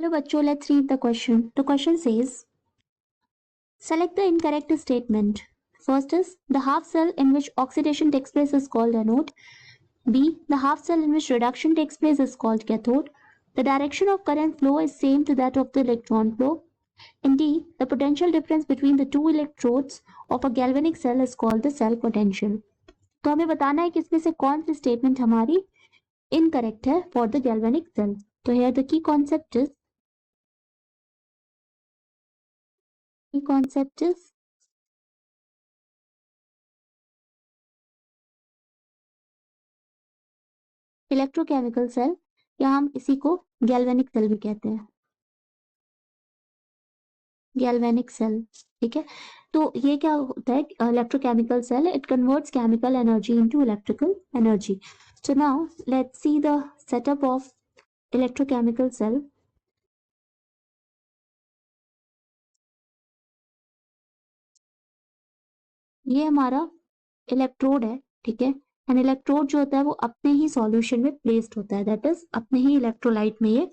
Hello, bachcho, let's read the question. The question says, select the incorrect statement. First is, the half cell in which oxidation takes place is called anode. B, the half cell in which reduction takes place is called cathode. The direction of current flow is same to that of the electron flow. And D, the potential difference between the two electrodes of a galvanic cell is called the cell potential. तो हमें बताना है कि इसमें से कौन सी statement हमारी इनकरेक्ट है फॉर द गैल्वेनिक सेल. तो here the key concept is electrochemical cell, या हम इसी को गैल्वेनिक सेल भी कहते हैं. गैल्वेनिक सेल, ठीक है. तो ये क्या होता है, electrochemical cell, it converts chemical energy into electrical energy. So now let's see the setup of electrochemical cell. ये हमारा इलेक्ट्रोड है, ठीक है. एंड इलेक्ट्रोड जो होता है वो अपने ही सॉल्यूशन में प्लेस्ड होता है, दैट इज अपने ही इलेक्ट्रोलाइट में ये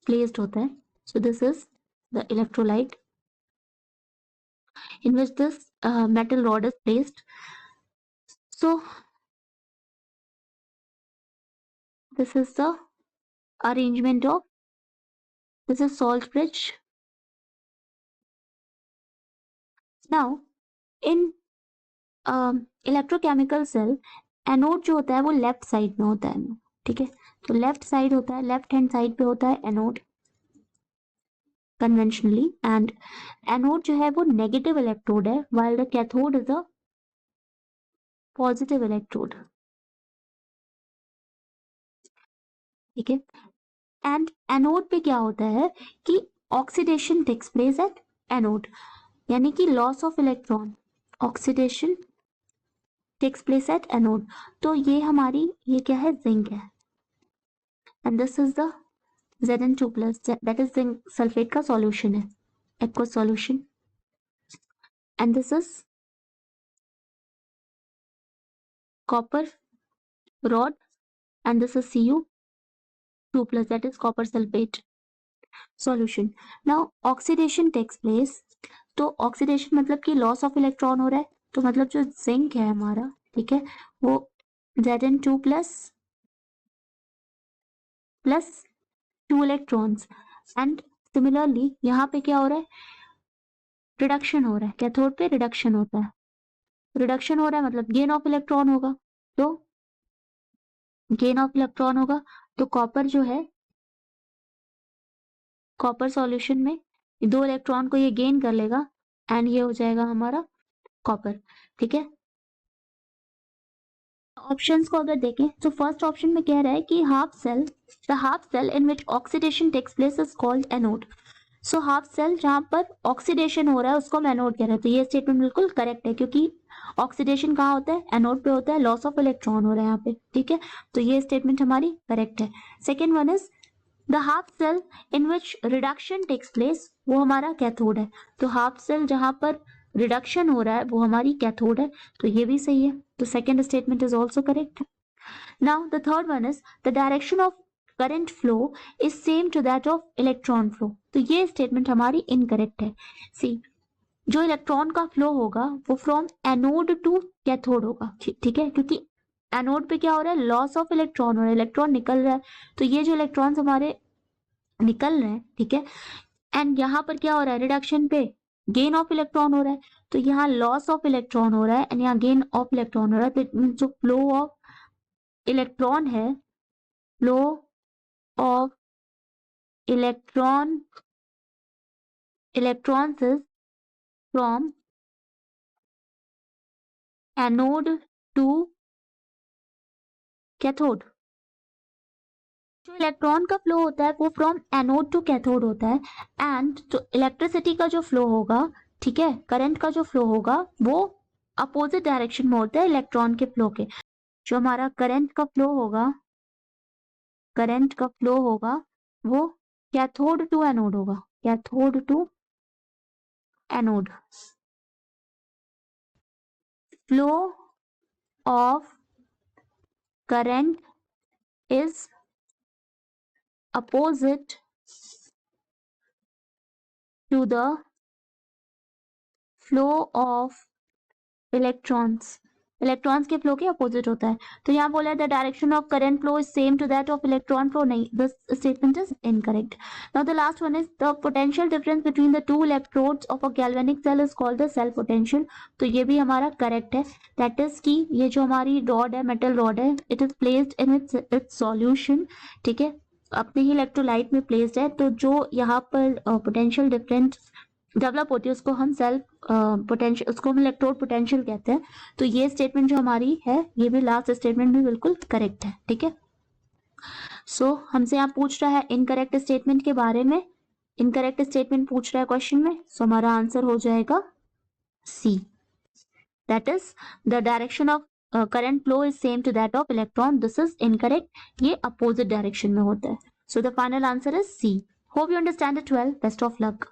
प्लेस्ड होता है. So this is the electrolyte in which this metal rod is placed. So this is the arrangement of, this is salt bridge. Now in electrochemical cell, anode जो होता है वो left side में होता है, ठीक है. तो लेफ्ट साइड होता है, लेफ्ट हैंड साइड पे होता है एनोड कन्वेंशनली. एंड एनोड जो है वो नेगेटिव इलेक्ट्रोड है, while the cathode is a positive electrode, ठीक है. एंड एनोड पे क्या होता है कि oxidation takes place at anode, यानी कि loss of electron, oxidation takes place at anode. तो ये हमारी, ये क्या है, जिंक है. And this is the Zn2+, that is zinc sulphate का सॉल्यूशन है, aqueous solution. And this is copper rod, and this is Cu2+, that is copper sulphate solution. Now oxidation takes place, तो oxidation मतलब कि loss of electron हो रहा है, तो मतलब जो जिंक है हमारा, ठीक है, वो Zn2+ plus 2 electrons. And similarly यहाँ पे क्या हो रहा है, रिडक्शन हो रहा है, कैथोड पे रिडक्शन होता है. रिडक्शन हो रहा है मतलब गेन ऑफ इलेक्ट्रॉन होगा. तो गेन ऑफ इलेक्ट्रॉन होगा, तो कॉपर जो है, कॉपर सॉल्यूशन में 2 इलेक्ट्रॉन को ये गेन कर लेगा, एंड ये हो जाएगा हमारा कॉपर, ठीक है. ऑप्शंस को अगर देखें तो फर्स्ट ऑप्शन में कह रहा है कि half cell, the half cell in which oxidation takes place is called anode. So half cell जहां पर ऑक्सीडेशन हो रहा है उसको हम एनोड कह रहे हैं. तो ये स्टेटमेंट बिल्कुल करेक्ट है, क्योंकि ऑक्सीडेशन कहाँ होता है, एनोड पे होता है, लॉस ऑफ इलेक्ट्रॉन हो रहा है यहाँ पे, ठीक है. तो ये स्टेटमेंट हमारी करेक्ट है. Second one is the half cell in which reduction takes place, वो हमारा कैथोड है. तो हाफ सेल जहां पर रिडक्शन हो रहा है वो हमारी कैथोड है, तो ये भी सही है. तो second statement is also correct. Now the third one is the direction of current flow is same to that of electron flow. तो ये स्टेटमेंट हमारी इनकरेक्ट है. सी, जो इलेक्ट्रॉन का फ्लो होगा वो फ्रॉम एनोड टू कैथोड होगा, ठीक है, क्योंकि एनोड पे क्या हो रहा है, लॉस ऑफ इलेक्ट्रॉन हो रहा है, इलेक्ट्रॉन निकल रहा है. तो ये जो इलेक्ट्रॉन्स हमारे निकल रहे हैं, ठीक है, एंड यहाँ पर क्या हो रहा है, रिडक्शन पे गेन ऑफ इलेक्ट्रॉन हो रहा है. तो यहाँ लॉस ऑफ इलेक्ट्रॉन हो रहा है एंड यहाँ गेन ऑफ इलेक्ट्रॉन हो रहा है. तो इट मींस जो फ्लो ऑफ इलेक्ट्रॉन है, flow of electron, electrons is from anode to cathode. जो इलेक्ट्रॉन का फ्लो होता है वो फ्रॉम एनोड टू कैथोड होता है. एंड जो इलेक्ट्रिसिटी का जो फ्लो होगा, ठीक है, करंट का जो फ्लो होगा वो अपोजिट डायरेक्शन में होता है इलेक्ट्रॉन के फ्लो के. जो हमारा करंट का फ्लो होगा, करंट का फ्लो होगा वो कैथोड टू एनोड होगा, cathode to anode. Flow of current is opposite to the flow of electrons. Electrons के फ्लो के अपोजिट होता है. तो यहाँ बोला है the direction of current flow is same to that of electron flow. नहीं, this statement is incorrect. Now the last one is the potential difference between the two electrodes of a galvanic cell is called the cell potential. तो ये भी हमारा correct है. That is कि ये जो हमारी रॉड है, मेटल रॉड है, it is placed in its solution. ठीक है, अपने ही इलेक्ट्रोलाइट में प्लेस्ड है. तो जो यहाँ पर पोटेंशियल डिफरेंस डेवलप होती है उसको हम सेल्फ पोटेंशियल, उसको हम इलेक्ट्रोड पोटेंशियल कहते हैं. तो ये स्टेटमेंट जो हमारी है, ये भी लास्ट स्टेटमेंट भी बिल्कुल करेक्ट है. ठीक है, सो हमसे यहाँ पूछ रहा है इनकरेक्ट स्टेटमेंट के बारे में. इनकरेक्ट स्टेटमेंट पूछ रहा है क्वेश्चन में. सो हमारा आंसर हो जाएगा C. That is the direction of current flow is same to that of electron. This is incorrect. ये अपोजिट डायरेक्शन में होता है. So the final answer is C. Hope you understand it well. Best of luck.